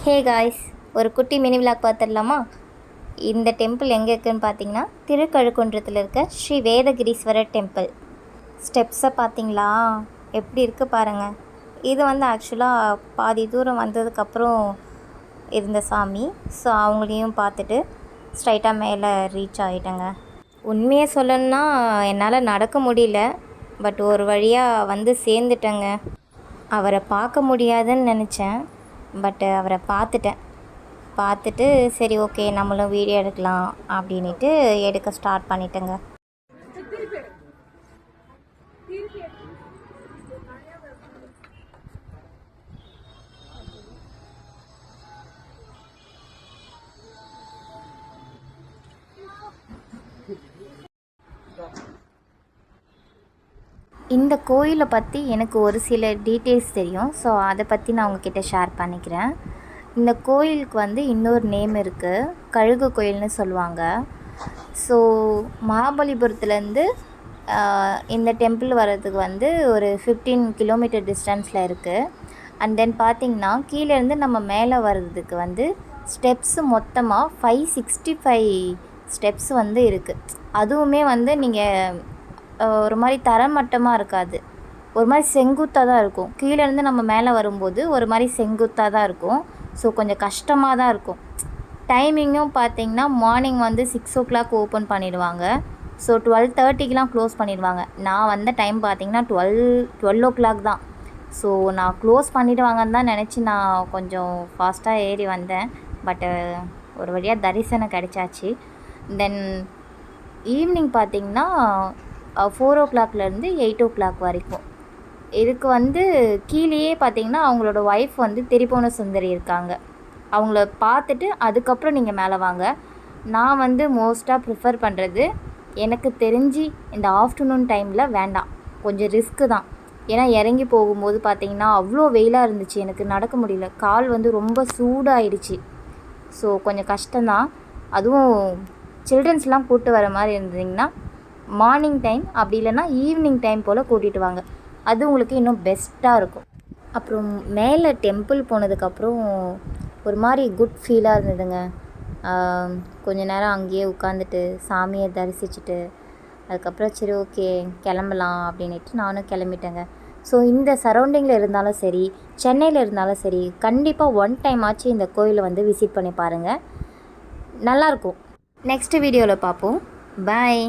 Hey guys, ஒரு குட்டி mini vlog பார்த்துடலாமா? இந்த டெம்பிள் எங்கே இருக்குதுன்னு பார்த்தீங்கன்னா, திருக்கழுக்குன்றத்தில் இருக்க ஸ்ரீ வேதகிரீஸ்வரர் டெம்பிள். ஸ்டெப்ஸை பார்த்தீங்களா எப்படி இருக்குது பாருங்கள். இது ஆக்சுவலாக பாதி தூரம் வந்ததுக்கப்புறம் இருந்த சாமி. ஸோ அவங்களையும் பார்த்துட்டு ஸ்ட்ரைட்டாக மேலே ரீச் ஆகிட்டேங்க. உண்மையை சொல்லணுன்னா என்னால் நடக்க முடியல, பட் ஒரு வழியாக சேர்ந்துட்டேங்க. அவரை பார்க்க முடியாதுன்னு நினச்சேன், பட் அவரை பார்த்துட்டு சரி ஓகே நம்மளும் வீடியோ எடுக்கலாம் அப்படின்ட்டு எடுக்க ஸ்டார்ட் பண்ணிட்டேங்க. இந்த கோயிலை பற்றி எனக்கு ஒரு சில டீட்டெயில்ஸ் தெரியும். ஸோ அதை பற்றி நான் உங்ககிட்ட ஷேர் பண்ணிக்கிறேன். இந்த கோயிலுக்கு இன்னொரு நேம் இருக்குது, கழுகு கோயில்னு சொல்லுவாங்க. ஸோ மகாபலிபுரத்துலேருந்து இந்த டெம்பிள் வர்றதுக்கு ஒரு 15 கிலோமீட்டர் டிஸ்டன்ஸில் இருக்குது. அண்ட் தென் பார்த்திங்கன்னா கீழேருந்து நம்ம மேலே வர்றதுக்கு ஸ்டெப்ஸு மொத்தமாக 565 ஸ்டெப்ஸ் இருக்குது. அதுவுமே நீங்கள் ஒரு மாதிரி தரமட்டமாக இருக்காது, ஒரு மாதிரி செங்குத்தாக தான் இருக்கும். கீழேருந்து நம்ம மேலே வரும்போது ஒரு மாதிரி செங்குத்தாக தான் இருக்கும். ஸோ கொஞ்சம் கஷ்டமாக தான் இருக்கும். டைமிங்கும் பார்த்திங்கன்னா மார்னிங் 6 o'clock ஓப்பன் பண்ணிடுவாங்க. ஸோ 12:30க்கெலாம் க்ளோஸ் பண்ணிடுவாங்க. நான் வந்த டைம் பார்த்திங்கன்னா 12 o'clock தான். ஸோ நான் க்ளோஸ் பண்ணிவிடுவாங்கன்னு தான் நினச்சி நான் கொஞ்சம் ஃபாஸ்ட்டாக ஏறி வந்தேன். பட்டு ஒரு வழியாக தரிசனம் கிடைச்சாச்சு. தென் ஈவினிங் பார்த்திங்கன்னா 4 o'clockலேருந்து 8 o'clock வரைக்கும். இதுக்கு கீழேயே பார்த்திங்கன்னா அவங்களோட ஒய்ஃப் திரிபுவன சுந்தரி இருக்காங்க. அவங்கள பார்த்துட்டு அதுக்கப்புறம் நீங்கள் மேலே வாங்க. நான் மோஸ்ட்டாக ப்ரிஃபர் பண்ணுறது, எனக்கு தெரிஞ்சு இந்த ஆஃப்டர்நூன் டைமில் வேண்டாம், கொஞ்சம் ரிஸ்க்கு தான். ஏன்னா இறங்கி போகும்போது பார்த்திங்கன்னா அவ்வளோ வெயிலாக இருந்துச்சு, எனக்கு நடக்க முடியல, கால் ரொம்ப சூடாகிடுச்சு. ஸோ கொஞ்சம் கஷ்டம்தான். அதுவும் சில்ட்ரன்ஸ்லாம் கூப்பிட்டு வர மாதிரி இருந்தீங்கன்னா மார்னிங் டைம் அப்படி இல்லைன்னா ஈவினிங் டைம் போல் கூட்டிகிட்டு வாங்க, அது உங்களுக்கு இன்னும் பெஸ்ட்டாக இருக்கும். அப்புறம் மேலே டெம்பிள் போனதுக்கப்புறம் ஒரு மாதிரி குட் ஃபீலாக இருந்ததுங்க. கொஞ்ச நேரம் அங்கேயே உட்காந்துட்டு சாமியை தரிசிச்சுட்டு அதுக்கப்புறம் சரி ஓகே கிளம்பலாம் அப்படின்ட்டு நானும் கிளம்பிட்டேங்க. ஸோ இந்த சரௌண்டிங்கில் இருந்தாலும் சரி, சென்னையில் இருந்தாலும் சரி, கண்டிப்பாக ஒன் டைம் ஆச்சு இந்த கோயிலை விசிட் பண்ணி பாருங்கள், நல்லாயிருக்கும். நெக்ஸ்ட் வீடியோவில் பார்ப்போம். பாய்.